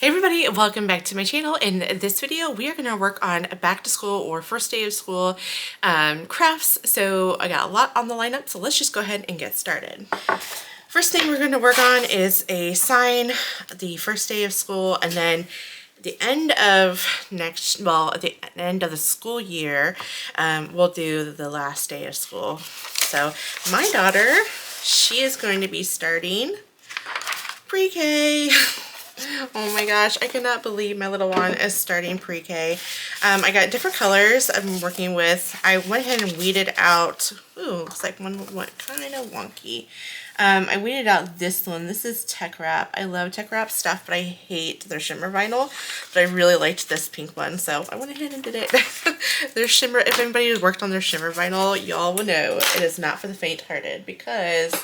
Hey everybody, welcome back to my channel. In this video, we are going to work on back to school or first day of school crafts. So I got a lot on the lineup, so let's just go ahead and get started. First thing we're going to work on is a sign, the first day of school, and then the end of at the end of the school year, we'll do the last day of school. So my daughter, she is going to be starting pre-K. Oh my gosh, I cannot believe my little one is starting pre-K. I got different colors I'm working with. I went ahead and weeded out, ooh, looks like one went kind of wonky. I weeded out this one. This is Tech Wrap. I love Tech Wrap stuff, but I hate their shimmer vinyl. But I really liked this pink one, so I went ahead and did it. Their shimmer, if anybody has worked on their shimmer vinyl, y'all will know it is not for the faint-hearted because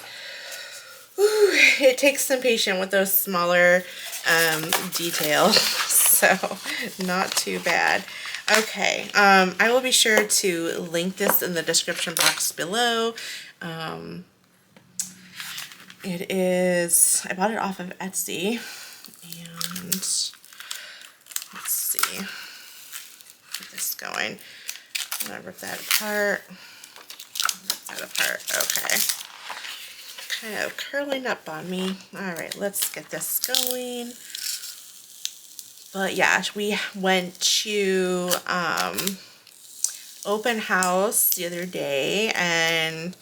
it takes some patience with those smaller details, so not too bad. Okay, I will be sure to link this in the description box below. It is, I bought it off of Etsy, and let's see, get this going. I'm gonna rip that apart. Okay. Kind of curling up on me. All right, let's get this going. But yeah, we went to open house the other day, and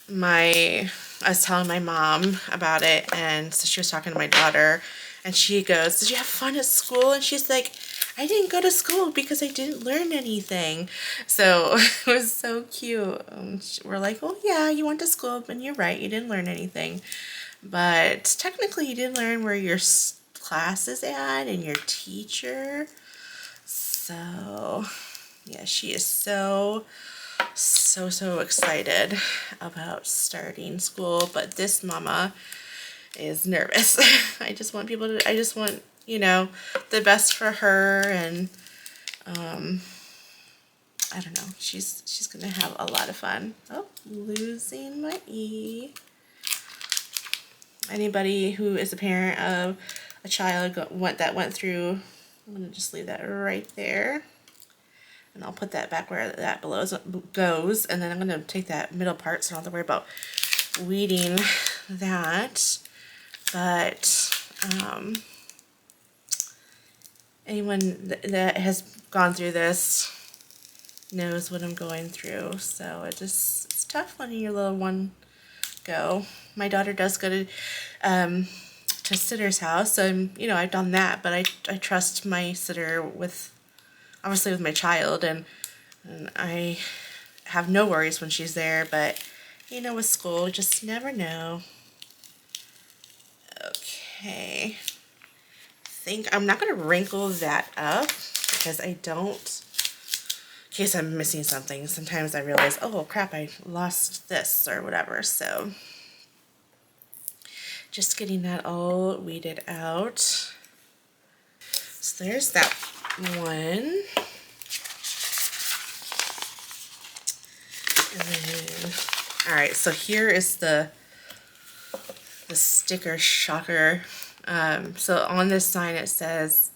I was telling my mom about it, and so she was talking to my daughter, and she goes, "Did you have fun at school?" And she's like, "I didn't go to school because I didn't learn anything." So it was so cute. We're like, "Well, yeah, you went to school, and you're right, you didn't learn anything. But technically you did learn where your class is at and your teacher." So yeah, she is so excited about starting school, but this mama is nervous. I just want, you know, the best for her, and I don't know, she's gonna have a lot of fun. Oh, losing my E. Anybody who is a parent of a child that went through, I'm gonna just leave that right there, and I'll put that back where that goes, and then I'm gonna take that middle part so I don't have to worry about weeding that. But anyone that has gone through this knows what I'm going through. So it's tough letting your little one go. My daughter does go to sitter's house, so you know, I've done that, but I trust my sitter with, obviously with my child, and I have no worries when she's there, but you know, with school, just never know. Okay, I'm not going to wrinkle that up because I don't, in case I'm missing something. Sometimes I realize, oh crap, I lost this or whatever. So just getting that all weeded out. So there's that one. And then, all right, so here is the sticker shocker. So on this sign it says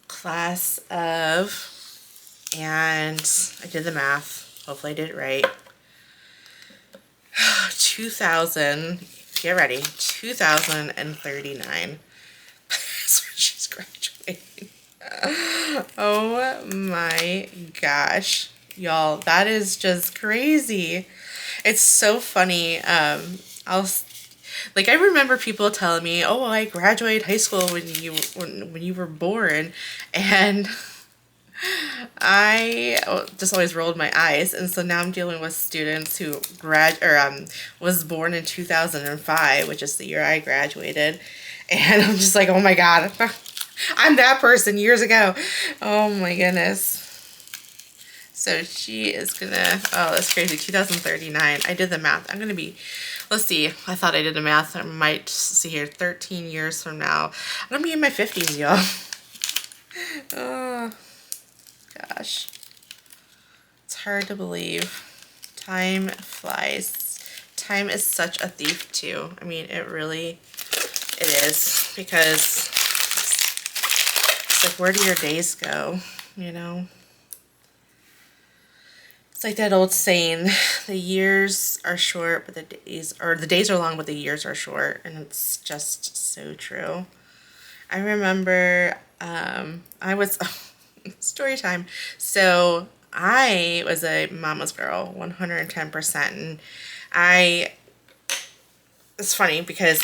class of, and I did the math, hopefully I did it right, 2000, get ready, 2039. That's when she's graduating. Oh my gosh, y'all, that is just crazy. It's so funny. I remember people telling me, "Oh, I graduated high school when you were born," and I just always rolled my eyes. And so now I'm dealing with students who was born in 2005, which is the year I graduated, and I'm just like, oh my god, I'm that person years ago. Oh my goodness. So she is gonna, oh, that's crazy, 2039. I did the math. I'm gonna be, let's see, I thought I did the math. I might see here, 13 years from now. I'm gonna be in my 50s, y'all. Oh, gosh. It's hard to believe. Time flies. Time is such a thief, too. I mean, it is, because It's like, where do your days go, you know? It's like that old saying, the years are short, but the days are long, but the years are short. And it's just so true. I remember, I was, story time. So I was a mama's girl, 110%. And it's funny because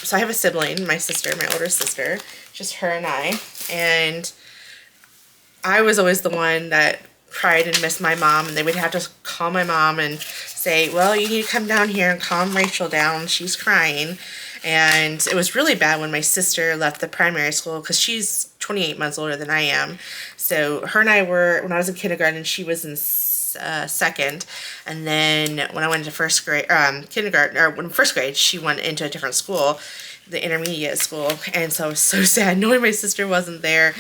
so I have a sibling, my sister, my older sister, just her and I. And I was always the one that cried and missed my mom, and they would have to call my mom and say, well, you need to come down here and calm Rachel down, she's crying. And it was really bad when my sister left the primary school, because she's 28 months older than I am. So her and I were, when I was in kindergarten, she was in second, and then when I went into first grade, kindergarten, or when first grade, she went into a different school, the intermediate school. And so I was so sad knowing my sister wasn't there.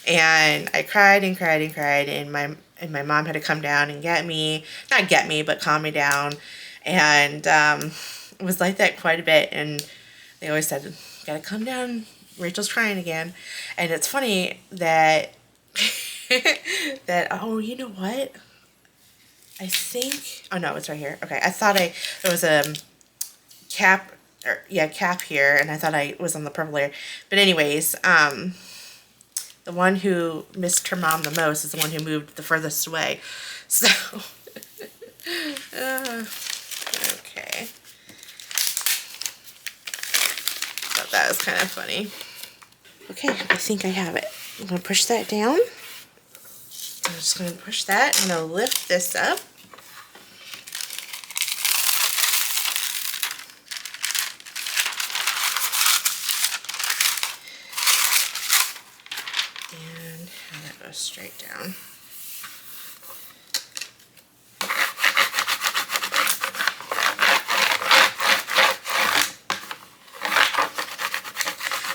And I cried and cried and cried, and my mom had to come down and get me, not get me, but calm me down. And it was like that quite a bit. And they always said, gotta calm down, Rachel's crying again. And it's funny that oh, you know what? I think, oh no, it's right here. Okay, I thought there was a cap, cap here, and I thought I was on the purple layer. But anyways, the one who missed her mom the most is the one who moved the furthest away. So, okay. Thought that was kind of funny. Okay, I think I have it. I'm going to push that down. I'm just going to push that. I'm going to lift this up. And have that go straight down.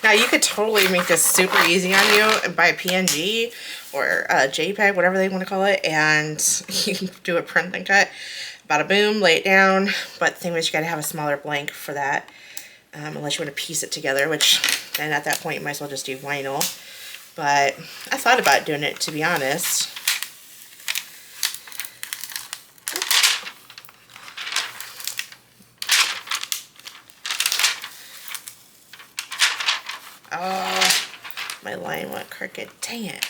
Now you could totally make this super easy on you and buy a PNG or a JPEG, whatever they want to call it, and you can do a print and cut. Bada boom, lay it down. But the thing is, you gotta have a smaller blank for that, unless you want to piece it together, which then at that point you might as well just do vinyl. But I thought about doing it, to be honest. Oh, my line went crooked. Dang it.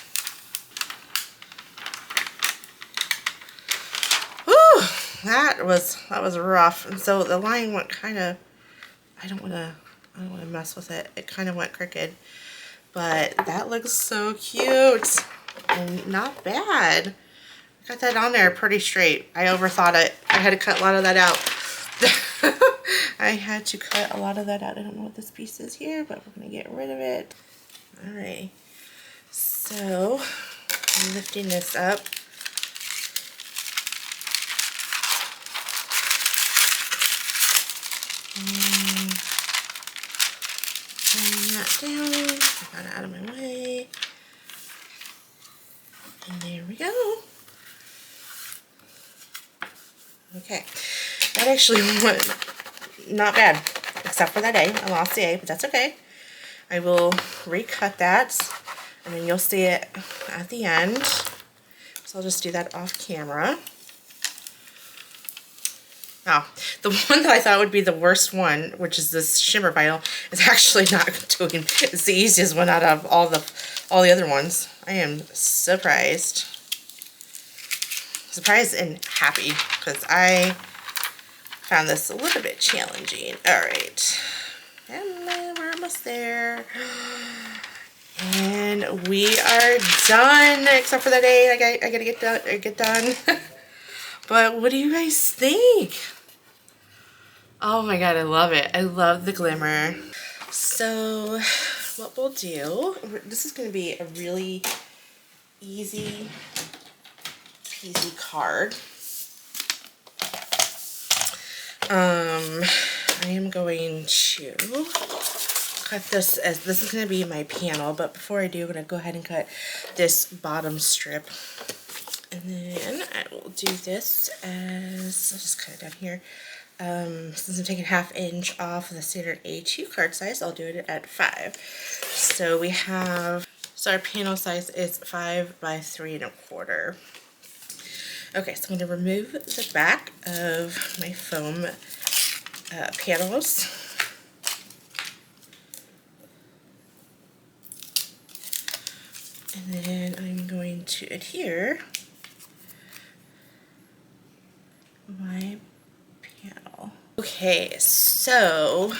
Whew, that was rough. And so the line went kind of, I don't want to mess with it. It kind of went crooked. But that looks so cute and not bad. Got that on there pretty straight. I overthought it. I had to cut a lot of that out. I had to cut a lot of that out. I don't know what this piece is here, but we're going to get rid of it. Alright. So, I'm lifting this up. And turn that down. I got it out of my way. And there we go. Okay. That actually went not bad, except for that A. I lost the A, but that's okay. I will recut that, and then you'll see it at the end. So I'll just do that off camera. Oh, the one that I thought would be the worst one, which is this shimmer vinyl, is actually not doing. It's the easiest one out of all the other ones. I am surprised. Surprised and happy, because I found this a little bit challenging. Alright. And we're almost there. And we are done, except for that day I gotta get done. But what do you guys think? Oh my god, I love it. I love the glimmer. So what we'll do, this is going to be a really easy peasy card. I am going to cut this, as this is going to be my panel, but before I do, I'm going to go ahead and cut this bottom strip. And then I will do this as, I'll just cut it down here. Since I'm taking 1/2 inch off of the standard A2 card size, I'll do it at 5. So So our panel size is 5 by 3¼ Okay, so I'm going to remove the back of my foam panels. And then I'm going to adhere my panel. Okay, so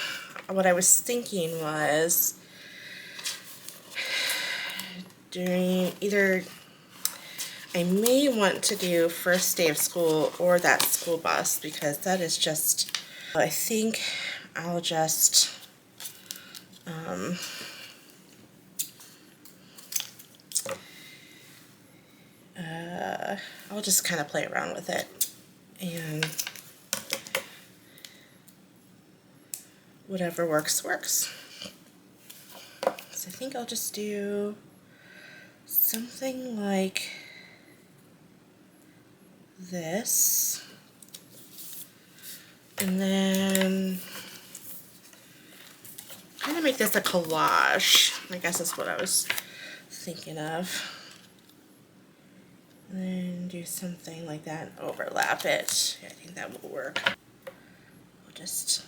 what I was thinking was during either I may want to do first day of school or that school bus, because that is just, I think I'll just I'll just kind of play around with it, and whatever works, works. So I think I'll just do something like this, and then kind of make this a collage. I guess that's what I was thinking of. And then do something like that and overlap it. I think that will work. We'll just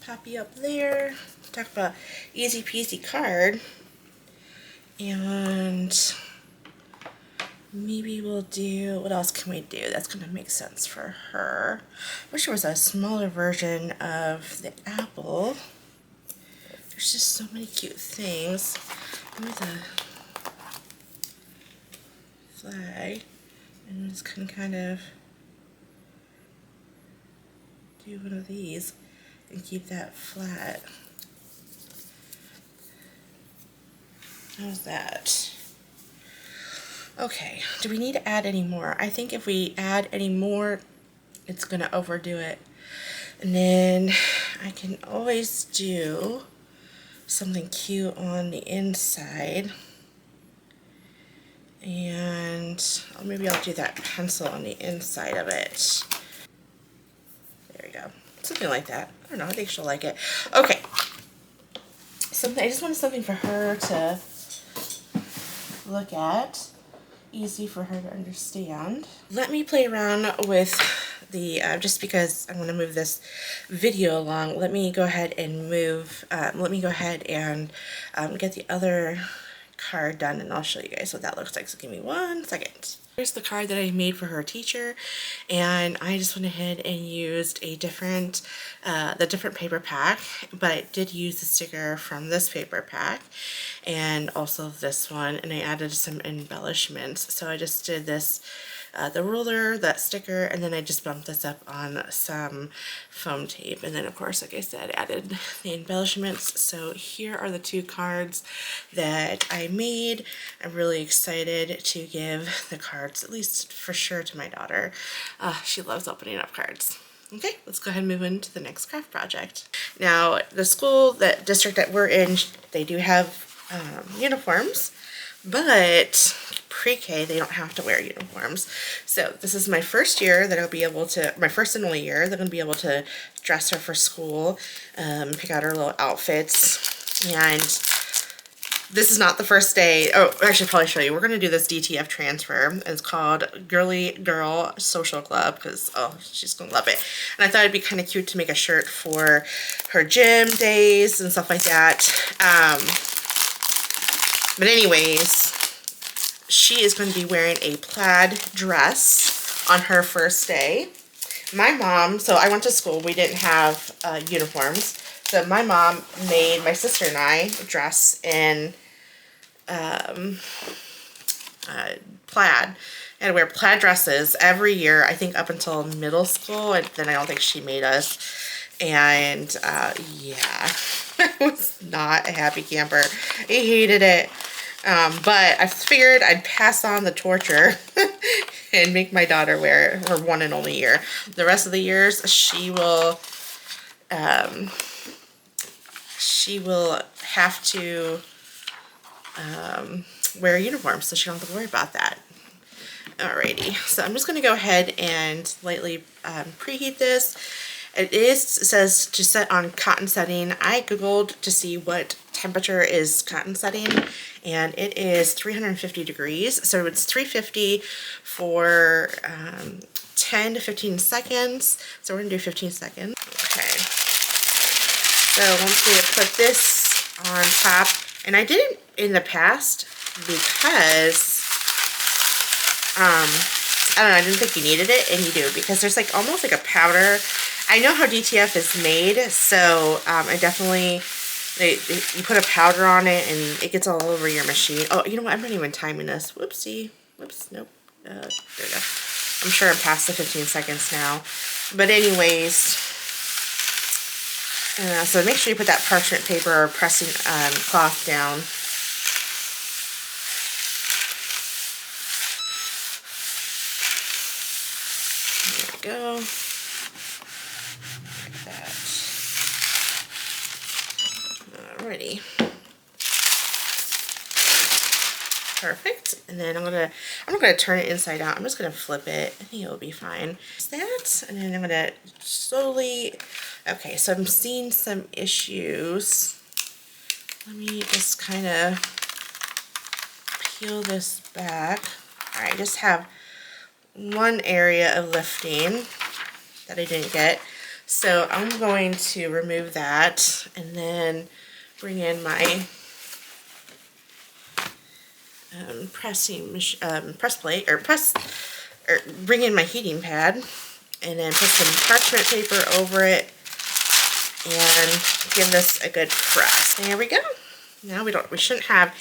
pop you up there. Talk about easy peasy card. And maybe we'll do, what else can we do that's going to make sense for her? Wish there was a smaller version of the apple. There's just so many cute things. With a flag, and just can kind of do one of these and keep that flat. How's that? Okay, do we need to add any more? I think if we add any more, it's gonna overdo it. And then I can always do something cute on the inside. And maybe I'll do that pencil on the inside of it. There we go. Something like that. I don't know, I think she'll like it. Okay. Something, I just wanted something for her to look at. Easy for her to understand. Let me play around with the, just because I want to move this video along, let me go ahead and get the other card done, and I'll show you guys what that looks like. So give me 1 second. Here's the card that I made for her teacher, and I just went ahead and used a different, the different paper pack, but I did use the sticker from this paper pack and also this one, and I added some embellishments. So I just did this, the ruler, that sticker, and then I just bumped this up on some foam tape, and then of course, like I said, added the embellishments. So here are the 2 cards that I made. I'm really excited to give the cards, at least for sure, to my daughter. She loves opening up cards. Okay, let's go ahead and move into the next craft project. Now, the school, the district that we're in, they do have uniforms, but pre-K, they don't have to wear uniforms. So this is my first year that I'll be able to, my first and only year that I'm going to be able to dress her for school, pick out her little outfits. And this is not the first day. Oh, I should probably show you. We're going to do this DTF transfer. It's called Girly Girl Social Club, because, oh, she's going to love it. And I thought it'd be kind of cute to make a shirt for her gym days and stuff like that. But anyways, she is going to be wearing a plaid dress on her first day. My mom, so I went to school, we didn't have uniforms. So my mom made my sister and I dress in plaid. And wear plaid dresses every year, I think up until middle school, and then I don't think she made us. And yeah, I was not a happy camper. I hated it. But I figured I'd pass on the torture and make my daughter wear her one and only year. The rest of the years, she will have to wear a uniform, so she don't have to worry about that. Alrighty, so I'm just going to go ahead and lightly preheat this. It says to set on cotton setting. I googled to see what temperature is cotton setting, and it is 350 degrees. So it's 350 for 10 to 15 seconds. So we're gonna do 15 seconds. Okay. So once we put this on top, and I didn't in the past because I don't know, I didn't think you needed it, and you do, because there's like almost like a powder. I know how DTF is made, so I definitely, you put a powder on it and it gets all over your machine. Oh, you know what, I'm not even timing this. Whoopsie. Whoops, nope. There we go. I'm sure I'm past the 15 seconds now. But anyways, so make sure you put that parchment paper or pressing cloth down. There we go. Like that. Alrighty. Perfect. And then I'm not gonna turn it inside out. I'm just gonna flip it. I think it will be fine. Just that, and then I'm gonna slowly. Okay, so I'm seeing some issues. Let me just kind of peel this back. All right, I just have one area of lifting that I didn't get, so I'm going to remove that and then bring in my press plate, or bring in my heating pad, and then put some parchment paper over it and give this a good press. There we go. Now we shouldn't have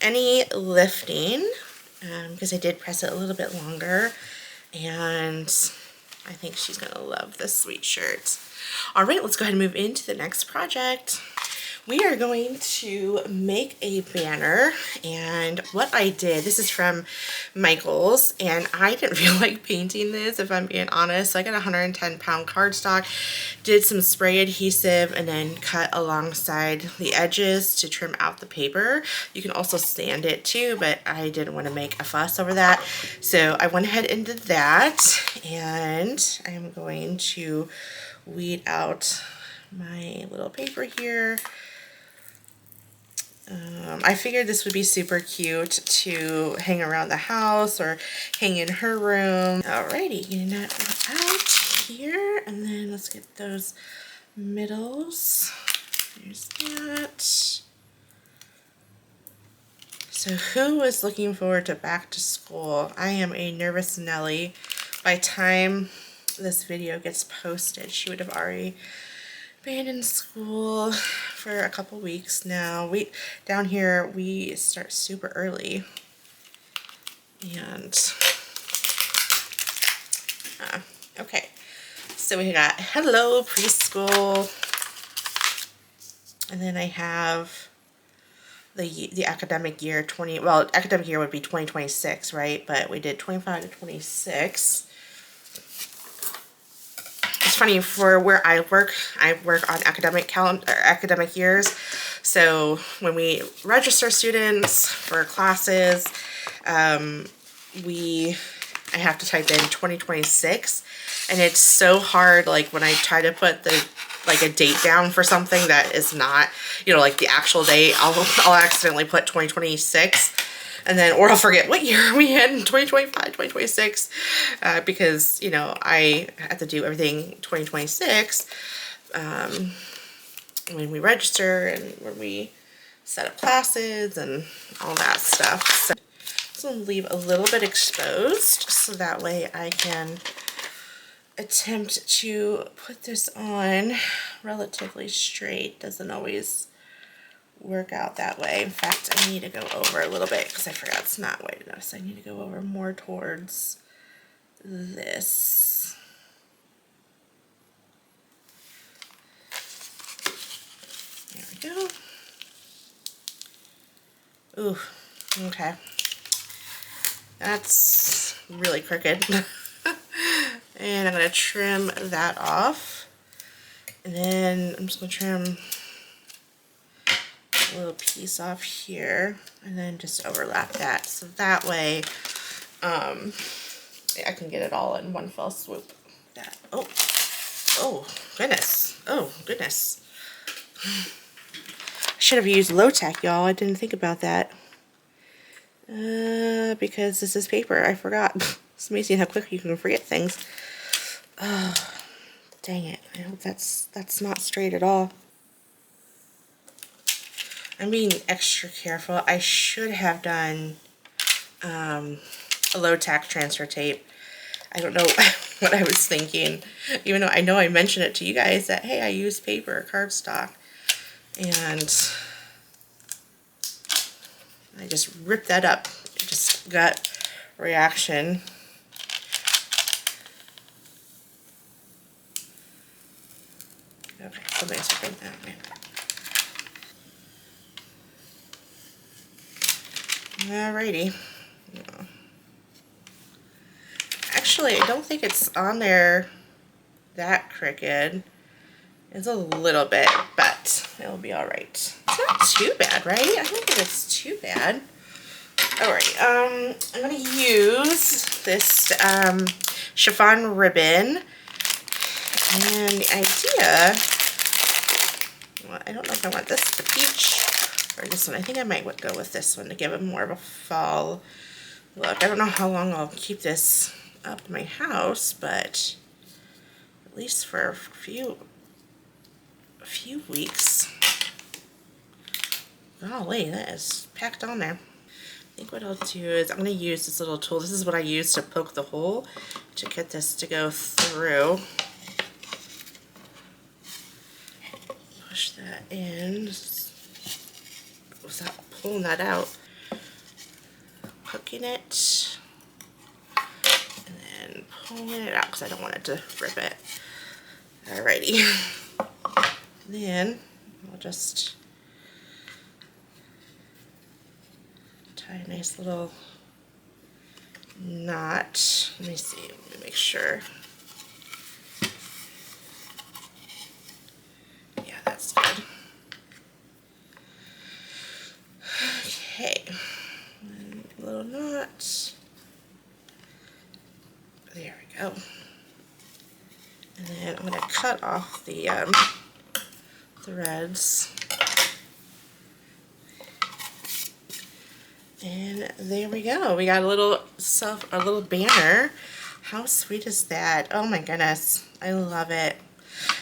any lifting, because I did press it a little bit longer, and I think she's gonna love this sweet shirt. All right, let's go ahead and move into the next project. We are going to make a banner, and what I did, this is from Michael's, and I didn't feel like painting this, if I'm being honest. So I got 110-pound cardstock, did some spray adhesive, and then cut alongside the edges to trim out the paper. You can also sand it too, but I didn't want to make a fuss over that. So I went ahead and did that, and I'm going to weed out my little paper here. I figured this would be super cute to hang around the house or hang in her room. Alrighty, getting that out here, and then let's get those middles. There's that. So who is looking forward to back to school? I am a nervous Nelly. By the time this video gets posted, she would have already been in school for a couple weeks now. Down here we start super early, and okay, so we got hello preschool, and then I have the academic year academic year would be 2026, right? But we did 25 to 26. It's funny, for where I work on academic years. So when we register students for classes, I have to type in 2026, and it's so hard. Like when I try to put a date down for something that is not, like the actual date, I'll accidentally put 2026. And then, or I'll forget what year are we in, 2025, 2026, because, I have to do everything 2026 when we register and when we set up classes and all that stuff. So I'm going to leave a little bit exposed so that way I can attempt to put this on relatively straight. Doesn't always work out that way. In fact, I need to go over a little bit because I forgot it's not wide enough, so I need to go over more towards this. There we go. Ooh, okay. That's really crooked. And I'm going to trim that off. And then I'm just going to trim a little piece off here, and then just overlap that, so that way I can get it all in one fell swoop. That oh goodness, I should have used low tack, y'all. I didn't think about that. Because this is paper. I forgot. It's amazing how quick you can forget things. Oh, dang it. I hope that's not straight at all. I'm being extra careful. I should have done a low tack transfer tape. I don't know what I was thinking, even though I know I mentioned it to you guys that, hey, I use paper, cardstock, and I just ripped that up. It just got reaction. Okay, somebody's ripping that. Alrighty. Actually, I don't think it's on there that crooked. It's a little bit, but it'll be alright. It's not too bad, right? I don't think it's too bad. Alright, I'm going to use this chiffon ribbon. And the idea, well, I don't know if I want this, the peach, or this one. I think I might go with this one to give it more of a fall look. I don't know how long I'll keep this up in my house, but at least for a few weeks. Golly, that is packed on there. I think what I'll do is I'm going to use this little tool. This is what I use to poke the hole to get this to go through. Push that in without pulling that out. Hooking it and then pulling it out because I don't want it to rip it. Alrighty. Then I'll just tie a nice little knot. Let me see, let me make sure. Yeah, that's good. Okay, and a little knot. There we go. And then I'm going to cut off the threads. And there we go. We got a little banner. How sweet is that? Oh my goodness. I love it.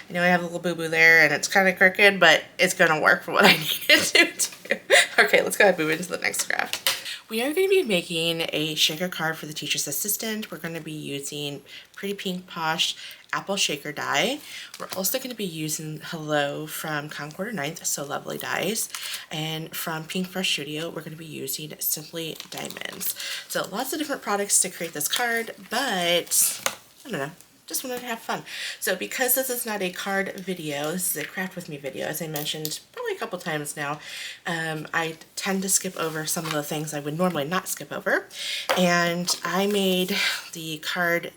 I know I have a little boo-boo there and it's kind of crooked, but it's going to work for what I need it to do. Okay, let's go ahead and move into the next craft. We are going to be making a shaker card for the teacher's assistant. We're going to be using Pretty Pink Posh apple shaker die. We're also going to be using Hello from Concord 9th, So Lovely dies. And from Pink Fresh Studio, we're going to be using Simply Diamonds. So lots of different products to create this card, but I don't know. Just wanted to have fun. So because this is not a card video, this is a craft with me video, as I mentioned probably a couple times now, I tend to skip over some of the things I would normally not skip over. And I made the card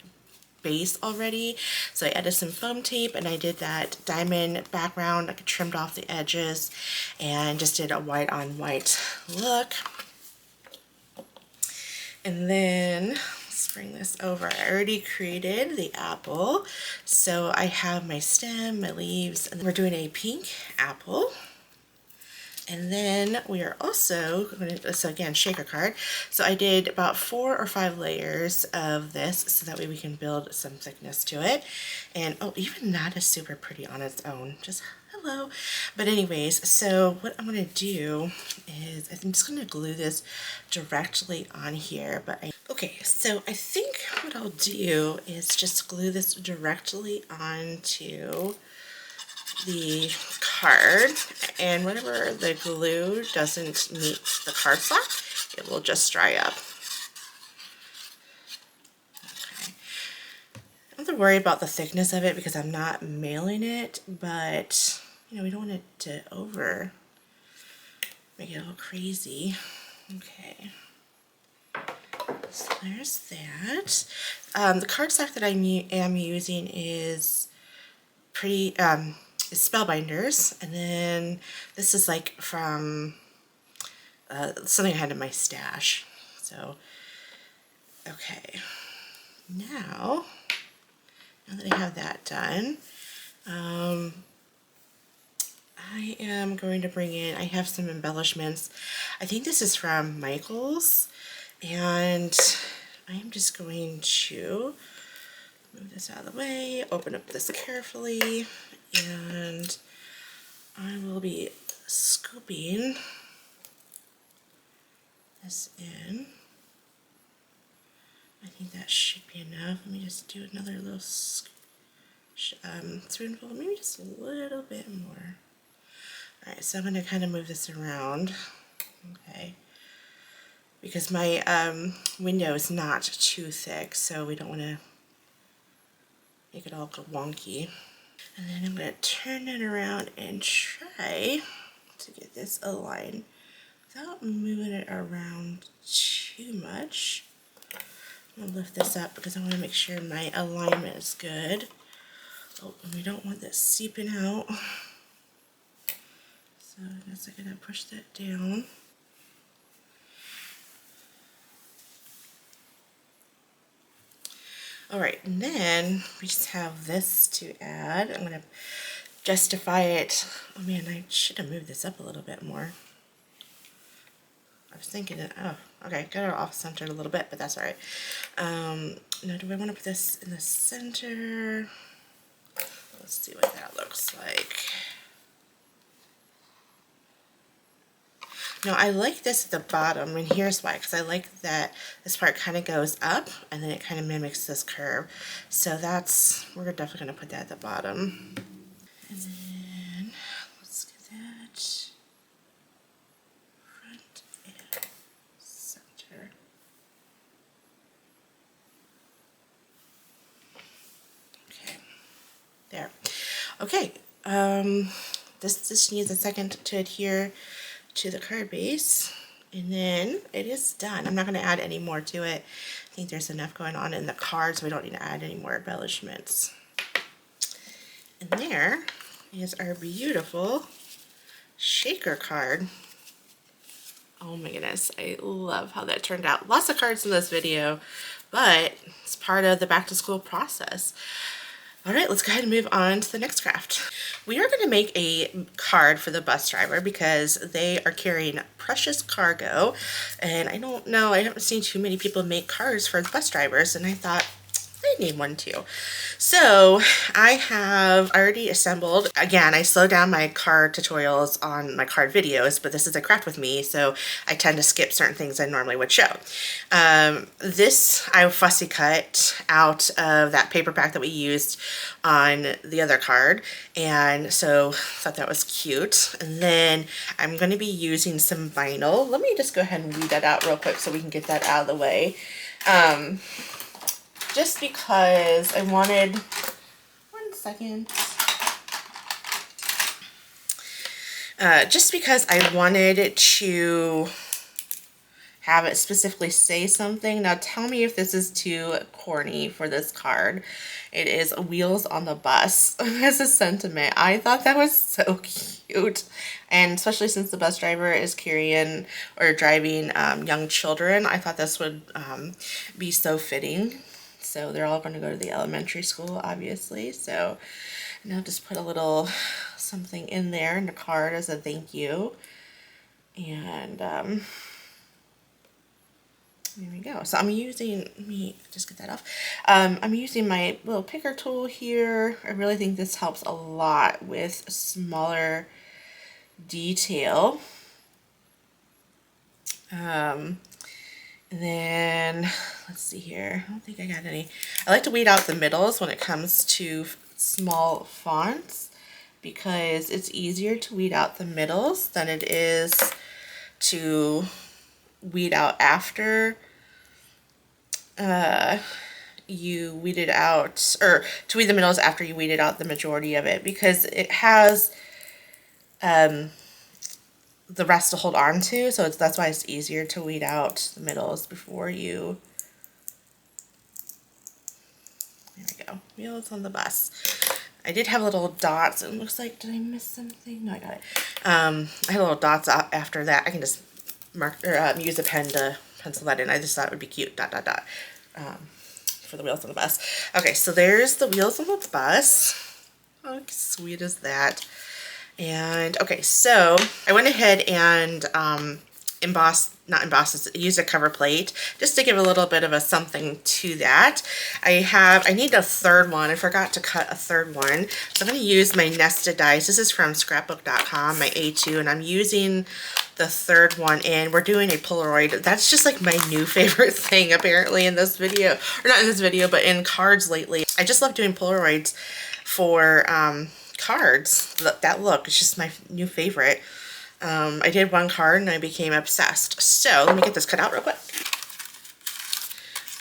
base already. So I added some foam tape and I did that diamond background. I trimmed off the edges and just did a white on white look. And then let's bring this over. I already created the apple. So I have my stem, my leaves, and we're doing a pink apple. And then we are also going to, so again, shaker card. So I did about 4 or 5 layers of this so that way we can build some thickness to it. And oh, even that is super pretty on its own. Just hello. But anyways, so what I'm going to do is I'm just going to glue this directly on here. Okay, so I think what I'll do is just glue this directly onto the card, and whenever the glue doesn't meet the cardstock, it will just dry up. Okay. I don't have to worry about the thickness of it because I'm not mailing it, but you know, we don't want it to make it all crazy. Okay. So there's that. The cardstock that I am using is pretty Spellbinders, and then this is like from something I had in my stash. So okay, now that I have that done, I am going to bring in, I have some embellishments. I think this is from Michael's, and I am just going to move this out of the way, open up this carefully, and I will be scooping this in. I think that should be enough. Let me just do another little spoonful, maybe just a little bit more. Alright, so I'm going to kind of move this around, okay, because my window is not too thick, so we don't want to make it all go wonky. And then I'm going to turn it around and try to get this aligned without moving it around too much. I'm going to lift this up because I want to make sure my alignment is good. Oh, and we don't want this seeping out. So I guess I'm going to push that down. Alright, and then we just have this to add. I'm going to justify it. Oh man, I should have moved this up a little bit more. I was thinking that, oh, okay, got it off centered a little bit, but that's alright. Now do I want to put this in the center? Let's see what that looks like. Now I like this at the bottom, and here's why, because I like that this part kind of goes up and then it kind of mimics this curve. So we're definitely going to put that at the bottom. And then let's get that front and center. Okay, there. Okay, this just needs a second to adhere to the card base, and then it is done. I'm not going to add any more to it. I think there's enough going on in the card, so we don't need to add any more embellishments. And there is our beautiful shaker card. Oh my goodness, I love how that turned out. Lots of cards in this video, but it's part of the back to school process. Alright, let's go ahead and move on to the next craft. We are going to make a card for the bus driver because they are carrying precious cargo, and I don't know, I haven't seen too many people make cards for bus drivers, and I thought I need one too. So I have already assembled, again, I slow down my card tutorials on my card videos, but this is a craft with me, so I tend to skip certain things I normally would show. This I fussy cut out of that paper pack that we used on the other card, and so I thought that was cute. And then I'm going to be using some vinyl. Let me just go ahead and weed that out real quick so we can get that out of the way. Just because I wanted, one second, just because I wanted to have it specifically say something. Now tell me if this is too corny for this card. It is Wheels on the Bus as a sentiment. I thought that was so cute, and especially since the bus driver is carrying or driving young children, I thought this would be so fitting. So they're all going to go to the elementary school, obviously. So now just put a little something in there in the card as a thank you. And there we go. So I'm using, let me just get that off. I'm using my little picker tool here. I really think this helps a lot with smaller detail. And then, let's see here, I don't think I got any. I like to weed out the middles when it comes to small fonts because it's easier to weed out the middles than it is to weed out after you weed it out, or to weed the middles after you weeded out the majority of it, because it has the rest to hold on to, so that's why it's easier to weed out the middles before you. There we go. Wheels on the Bus. I did have little dots. It looks like, did I miss something? No, I got it. I had little dots after that. I can just mark or use a pen to pencil that in. I just thought it would be cute. Dot dot dot. For the Wheels on the Bus. Okay, so there's the Wheels on the Bus. How sweet is that? And okay, so I went ahead and used a cover plate just to give a little bit of a something to that. I need a third one. I forgot to cut a third one. So I'm going to use my nested dies. This is from scrapbook.com, my A2, and I'm using the third one, and we're doing a Polaroid. That's just like my new favorite thing apparently in this video, or not in this video, but in cards lately. I just love doing Polaroids for cards. That look, it's just my new favorite. I did one card and I became obsessed. So let me get this cut out real quick.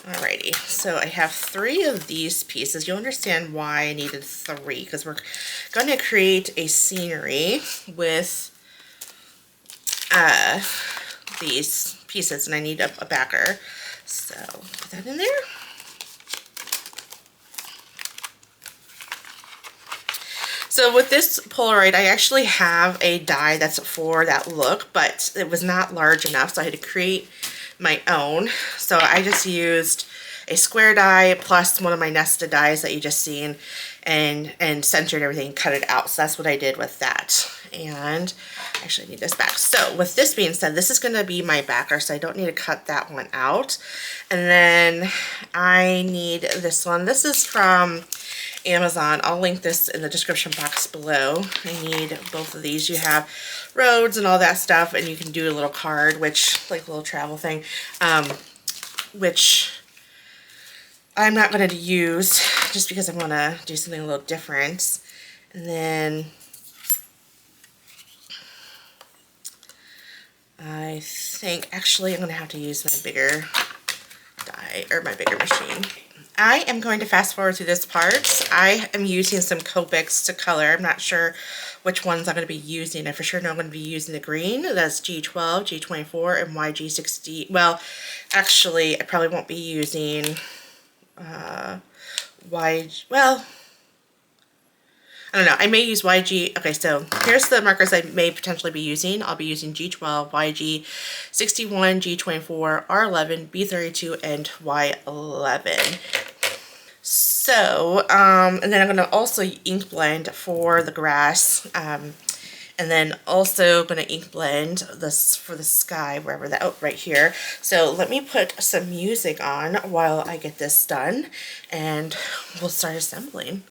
Alrighty, so I have 3 of these pieces. You'll understand why I needed 3, because we're going to create a scenery with these pieces, and I need a backer. So put that in there. So with this Polaroid, I actually have a die that's for that look, but it was not large enough, so I had to create my own. So I just used a square die plus one of my nested dies that you just seen, and centered everything, cut it out. So that's what I did with that. And actually I need this back. So with this being said, this is going to be my backer, so I don't need to cut that one out. And then I need this one. This is from Amazon. I'll link this in the description box below. I need both of these. You have roads and all that stuff, and you can do a little card, which, like a little travel thing, which I'm not going to use just because I want to do something a little different. And then I think actually I'm going to have to use my bigger die, or my bigger machine. I am going to fast forward through this part. I am using some Copics to color. I'm not sure which ones I'm going to be using. I for sure know I'm going to be using the green. That's G12, G24, and YG60. Well, actually, I probably won't be using well, I don't know. I may use YG. Okay, so here's the markers I may potentially be using. I'll be using G12, YG61, G24, R11, B32, and Y11. So, and then I'm going to also ink blend for the grass. And then also going to ink blend this for the sky, wherever that, oh, right here. So let me put some music on while I get this done, and we'll start assembling.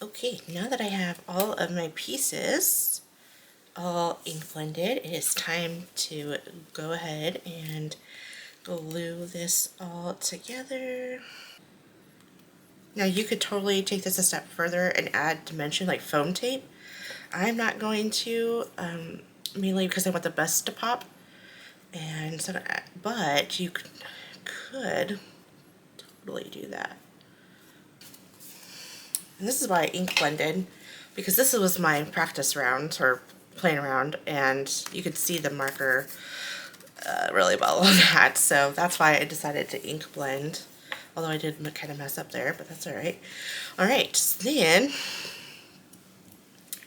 Okay, now that I have all of my pieces all ink blended, it is time to go ahead and glue this all together. Now you could totally take this a step further and add dimension like foam tape. I'm not going to, mainly because I want the best to pop, and so, but you could totally do that. And this is why I ink blended, because this was my practice round, or playing around, and you could see the marker really well on that. So that's why I decided to ink blend, although I did kind of mess up there, but that's alright. Alright, so then,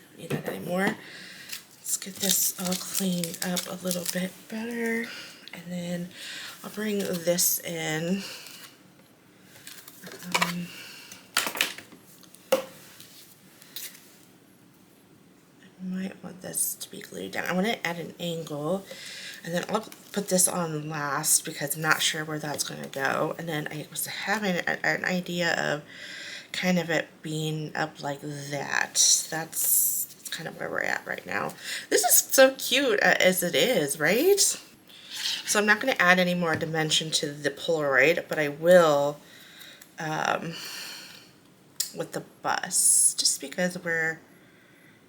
don't need that anymore. Let's get this all cleaned up a little bit better, and then I'll bring this in. I might want this to be glued down. I want to add an angle, and then I'll put this on last because I'm not sure where that's going to go. And then I was having an idea of kind of it being up like that. That's kind of where we're at right now. This is so cute as it is, right? So I'm not going to add any more dimension to the Polaroid, but I will with the bus, just because we're,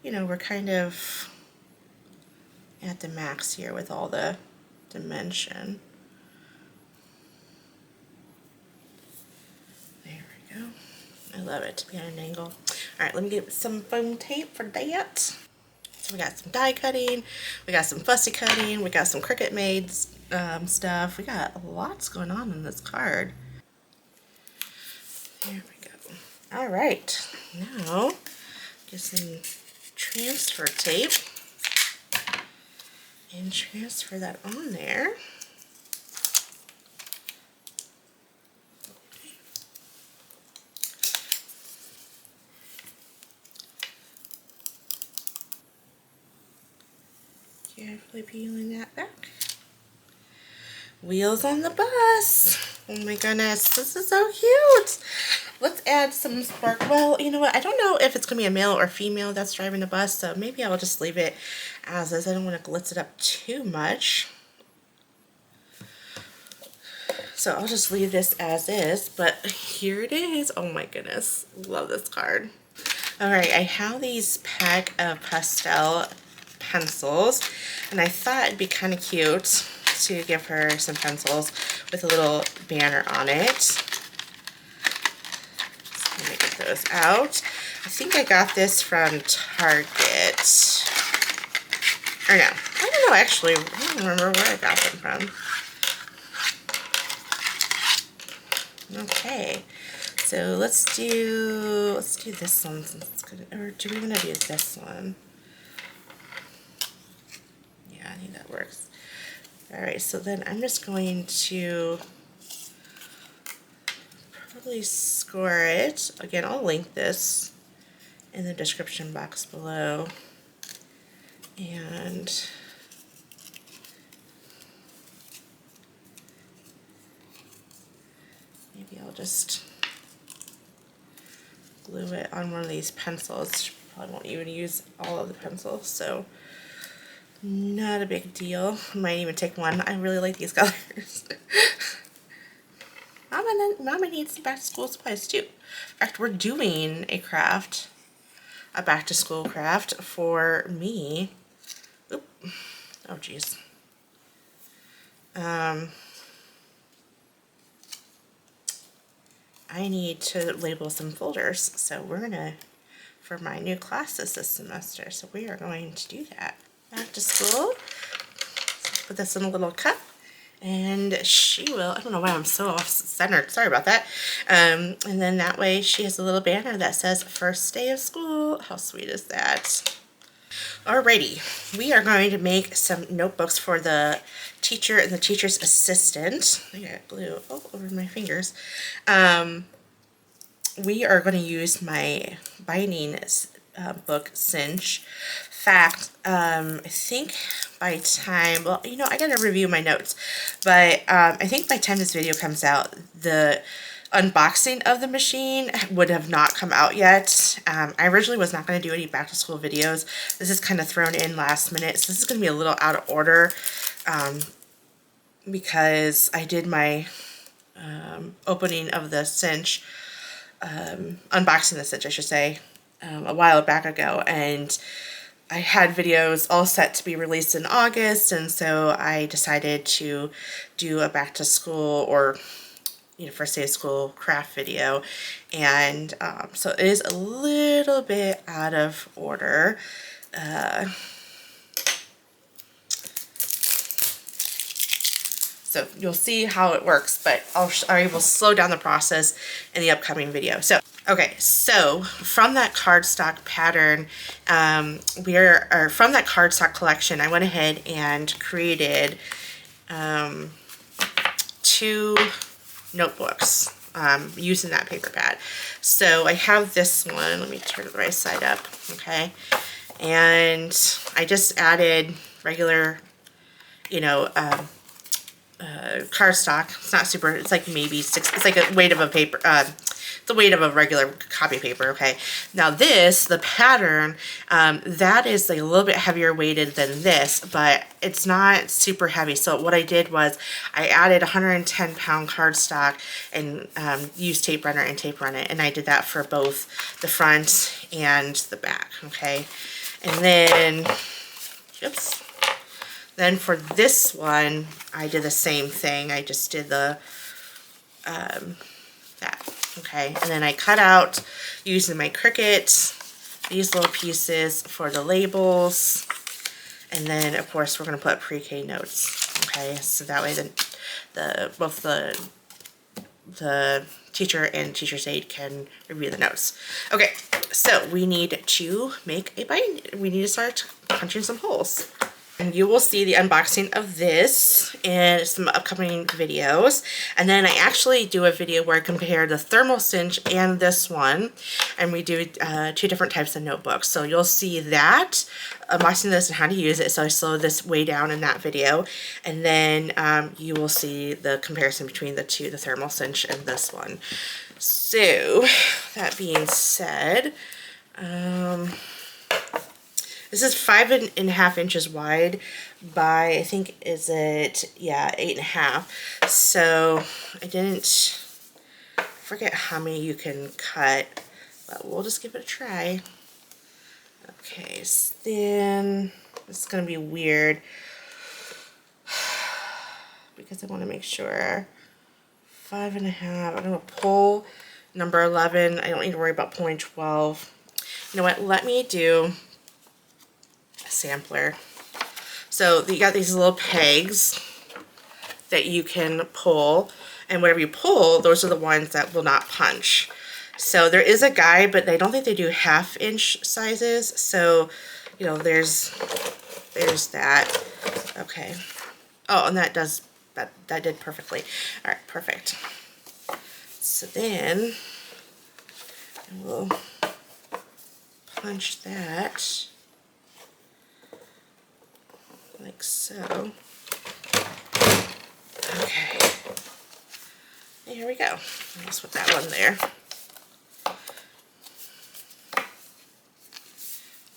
you know, we're kind of at the max here with all the dimension. There we go. I love it to be at an angle. Alright, let me get some foam tape for that. So we got some die cutting, we got some fussy cutting, we got some Cricut made stuff. We got lots going on in this card. There we go. All right, now get some transfer tape and transfer that on there. Carefully peeling that back. Wheels on the bus. Oh my goodness, this is so cute. Let's add some spark. Well, you know what? I don't know if it's going to be a male or female that's driving the bus, so maybe I'll just leave it as is. I don't want to glitz it up too much. So I'll just leave this as is, but here it is. Oh my goodness, love this card. All right, I have these pack of pastel pencils, and I thought it'd be kind of cute to give her some pencils with a little banner on it. So let me get those out. I think I got this from Target. Or no, I don't know actually. I don't remember where I got them from. Okay, so let's do this one since it's good. Or do we want to do this one? Yeah, I think that works. All right, so then I'm just going to probably score it. Again, I'll link this in the description box below. And maybe I'll just glue it on one of these pencils. Probably won't even use all of the pencils, so not a big deal. Might even take one. I really like these colors. Mama needs some back to school supplies too. In fact, we're doing a craft, a back to school craft for me. Oop. Oh geez. I need to label some folders, so we're gonna, for my new classes this semester, so we are going to do that. Back to school. Put this in a little cup, and she will, I don't know why I'm so off-centered, sorry about that. And then that way she has a little banner that says first day of school. How sweet is that? Alrighty, we are going to make some notebooks for the teacher and the teacher's assistant. I got glue all over my fingers. We are going to use my binding book cinch. Fact, I think by time, well, you know, I gotta review my notes, but I think by the time this video comes out, the unboxing of the machine would have not come out yet. I originally was not going to do any back to school videos. This is kind of thrown in last minute, so this is going to be a little out of order because I did my opening of the cinch, unboxing the cinch I should say, a while back ago, and I had videos all set to be released in August, and so I decided to do a back to school or, you know, first day of school craft video, and so it is a little bit out of order. So you'll see how it works, but I will slow down the process in the upcoming video. So, okay, so from that cardstock pattern, from that cardstock collection, I went ahead and created 2 notebooks using that paper pad. So I have this one, let me turn it the right side up, okay, and I just added regular, you know, cardstock. It's not super, it's like maybe 6, it's like a weight of a paper, the weight of a regular copy paper, okay. Now this, the pattern, that is like a little bit heavier weighted than this, but it's not super heavy. So what I did was I added 110-pound cardstock and used tape runner and tape run it, and I did that for both the front and the back, okay. And then, oops. Then for this one, I did the same thing. I just did the, that, okay. And then I cut out, using my Cricut, these little pieces for the labels. And then, of course, we're going to put pre-K notes, okay. So that way both the the teacher and teacher's aide can review the notes. Okay, so we need to make a bind. We need to start punching some holes. And you will see the unboxing of this in some upcoming videos. And then I actually do a video where I compare the thermal cinch and this one. And we do 2 different types of notebooks. So you'll see that, unboxing this and how to use it. So I slow this way down in that video. And then you will see the comparison between the two, the thermal cinch and this one. So that being said, this is 5.5 inches wide by, I think, is it, yeah, 8.5. So I didn't forget how many you can cut, but we'll just give it a try. Okay, so then it's going to be weird because I want to make sure 5.5, I'm going to pull number 11. I don't need to worry about pulling 12. You know what, let me do sampler. So you got these little pegs that you can pull, and whatever you pull, those are the ones that will not punch. So there is a guide, but I don't think they do 1/2 inch sizes. So, you know, there's that. Okay. Oh, and that did perfectly. All right, perfect. So then I will punch that like so. Okay, there we go. Let's put that one there.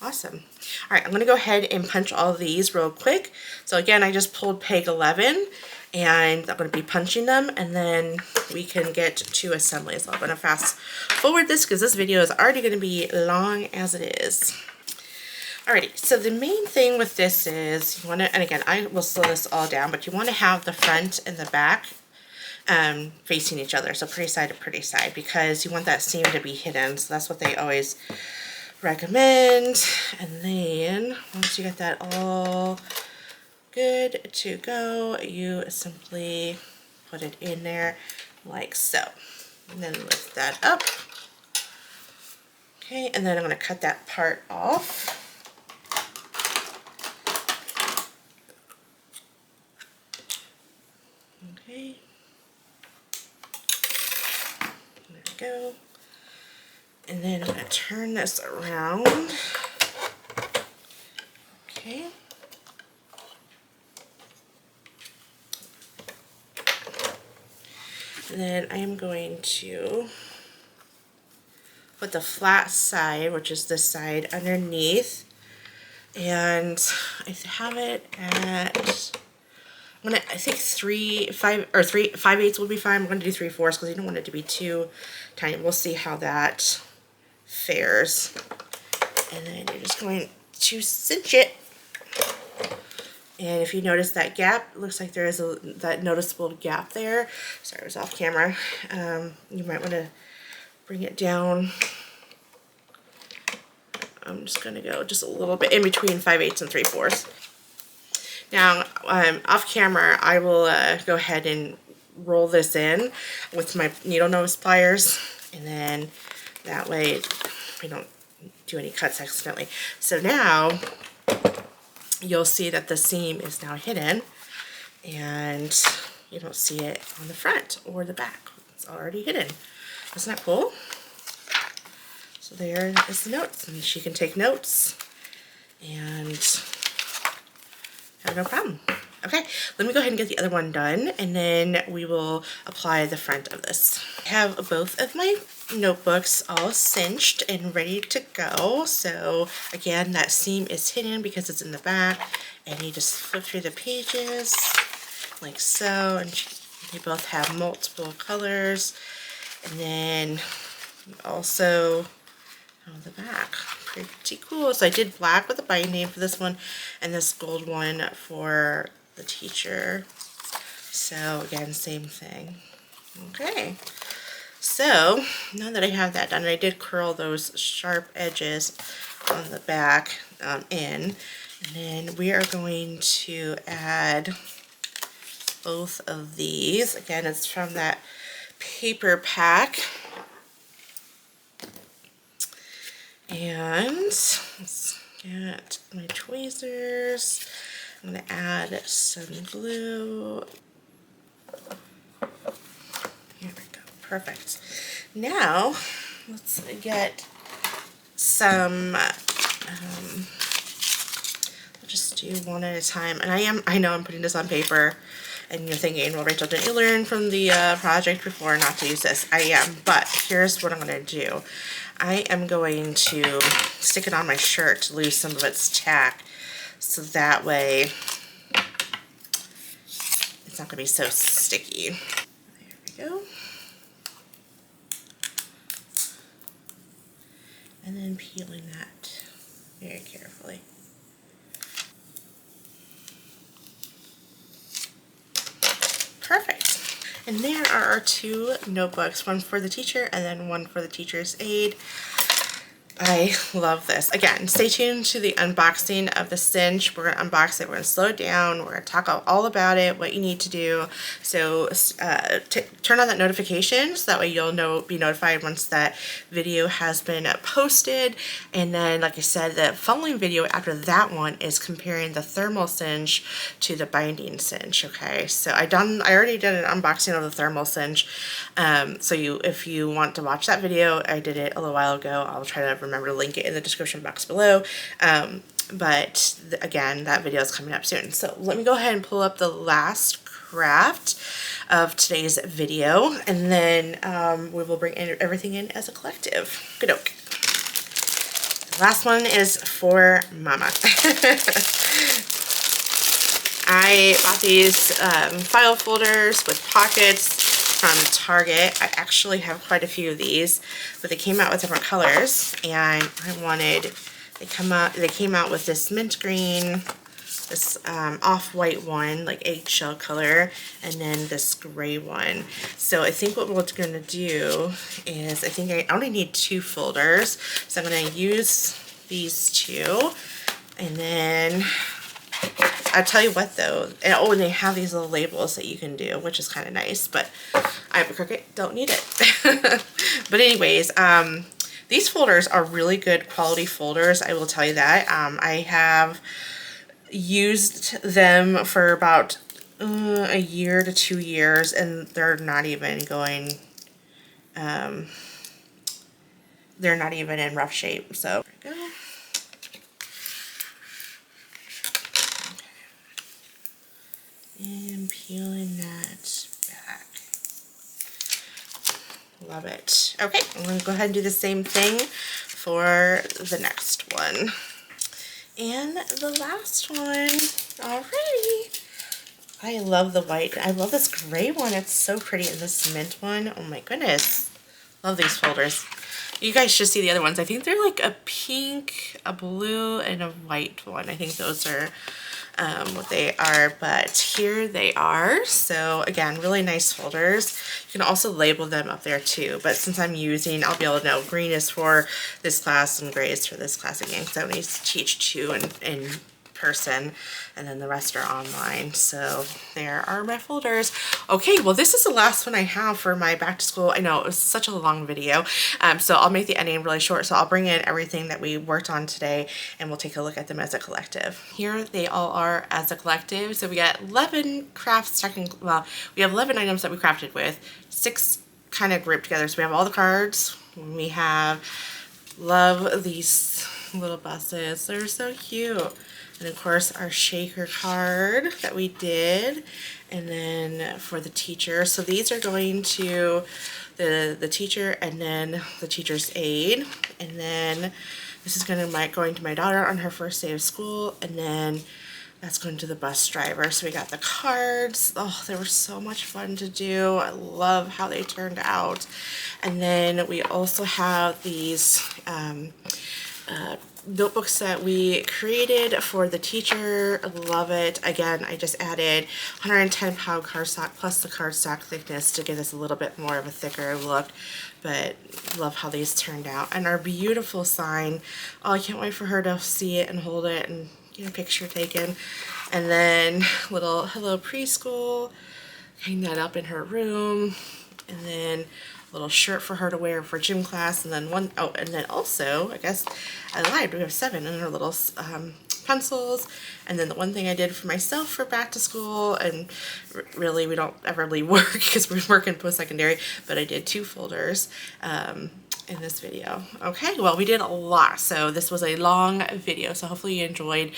Awesome. All right, I'm going to go ahead and punch all these real quick. So again, I just pulled peg 11, and I'm going to be punching them, and then we can get to assembly. So I'm going to fast forward this because this video is already going to be long as it is. Alrighty, so the main thing with this is you want to, and again, I will slow this all down, but you want to have the front and the back facing each other, so pretty side to pretty side, because you want that seam to be hidden. So that's what they always recommend. And then once you get that all good to go, you simply put it in there like so, and then lift that up. Okay, and then I'm going to cut that part off. Okay, there we go. And then I'm going to turn this around. Okay. And then I am going to put the flat side, which is this side, underneath. And I have it at, I think 5/8 will be fine. I'm going to do 3/4 because I don't want it to be too tiny. We'll see how that fares. And then you're just going to cinch it. And if you notice that gap, it looks like there is that noticeable gap there. Sorry, it was off camera. You might want to bring it down. I'm just going to go just a little bit in between 5/8 and 3/4. Now, off camera, I will go ahead and roll this in with my needle nose pliers, and then that way we don't do any cuts accidentally. So now you'll see that the seam is now hidden, and you don't see it on the front or the back. It's already hidden. Isn't that cool? So there is the notes, and she can take notes and have no problem. Okay, let me go ahead and get the other one done, and then we will apply the front of this. I have both of my notebooks all cinched and ready to go. So again, that seam is hidden because it's in the back, and you just flip through the pages like so, and they both have multiple colors. And then also on the back, pretty cool. So I did black with a binding for this one, and this gold one for the teacher. So again, same thing. Okay, so now that I have that done, I did curl those sharp edges on the back in, and then we are going to add both of these. Again, it's from that paper pack. And let's get my tweezers. I'm going to add some glue. Here we go. Perfect. Now, let's get some, I'll just do one at a time. And I know I'm putting this on paper, and you're thinking, well, Rachel, didn't you learn from the project before not to use this? I am, but here's what I'm going to do. I am going to stick it on my shirt to lose some of its tack, so that way it's not going to be so sticky. There we go. And then peeling that very carefully. Perfect. And there are our two notebooks, one for the teacher and then one for the teacher's aide. I love this. Again, stay tuned to the unboxing of the cinch. We're going to unbox it. We're going to slow it down. We're going to talk all about it, what you need to do. So turn on that notification so that way you'll be notified once that video has been posted. And then, like I said, the following video after that one is comparing the thermal cinch to the binding cinch. Okay, so I already did an unboxing of the thermal cinch. So if you want to watch that video, I did it a little while ago. I'll try to remember to link it in the description box below. But again, that video is coming up soon. So let me go ahead and pull up the last craft of today's video, and then we will bring everything in as a collective. Good oak. The last one is for Mama. I bought these file folders with pockets from Target. I actually have quite a few of these, but they came out with different colors, and they came out with this mint green, this off-white one, like eggshell color, and then this gray one. So I think what we're going to do is, I think I only need 2 folders, so I'm going to use these 2, and then I'll tell you what though, and they have these little labels that you can do, which is kind of nice, but I have a Cricut, don't need it. But anyways, these folders are really good quality folders, I will tell you that. I have used them for about a year to 2 years, and they're not even going, they're not even in rough shape, so there we go. And peeling that back. Love it. Okay, I'm going to go ahead and do the same thing for the next one. And the last one, alrighty. I love the white. I love this gray one. It's so pretty. And this mint one, oh my goodness. Love these folders. You guys should see the other ones. I think they're like a pink, a blue, and a white one. I think those are what they are, but here they are. So again, really nice folders. You can also label them up there too, but since I'm using, I'll be able to know green is for this class and gray is for this class again, because I only teach 2 in person, and then the rest are online. So there are my folders. Okay, well this is the last one I have for my back to school. I know it was such a long video, so I'll make the ending really short. So I'll bring in everything that we worked on today, and we'll take a look at them as a collective. Here they all are as a collective. So we got 11 crafts, well, we have 11 items that we crafted with, 6 kind of grouped together. So we have all the cards. We have, love these little buses. They're so cute. And of course our shaker card that we did, and then for the teacher. So these are going to the teacher and then the teacher's aide, and then this is going to my daughter on her first day of school, and then that's going to the bus driver. So we got the cards. Oh, they were so much fun to do. I love how they turned out. And then we also have these notebooks that we created for the teacher. Love it. Again, I just added 110-pound cardstock plus the cardstock thickness to give us a little bit more of a thicker look, but love how these turned out. And our beautiful sign. Oh, I can't wait for her to see it and hold it and get a picture taken. And then little hello preschool, hang that up in her room. and then a little shirt for her to wear for gym class, and then and then also, I guess I lied, we have 7 in her little pencils, and then the one thing I did for myself for back to school, and really we don't ever leave work because we work in post-secondary, but I did 2 folders in this video. Okay, well, we did a lot, so this was a long video, so hopefully you enjoyed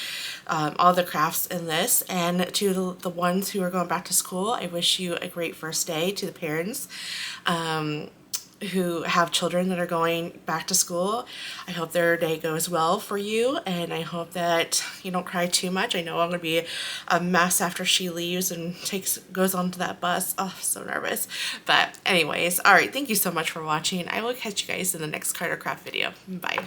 all the crafts in this. And to the ones who are going back to school, I wish you a great first day. To the parents who have children that are going back to school, I hope their day goes well for you, and I hope that you don't cry too much. I know I'm gonna be a mess after she leaves and goes onto that bus. Oh, so nervous. But anyways, all right, thank you so much for watching. I will catch you guys in the next card or craft video. Bye.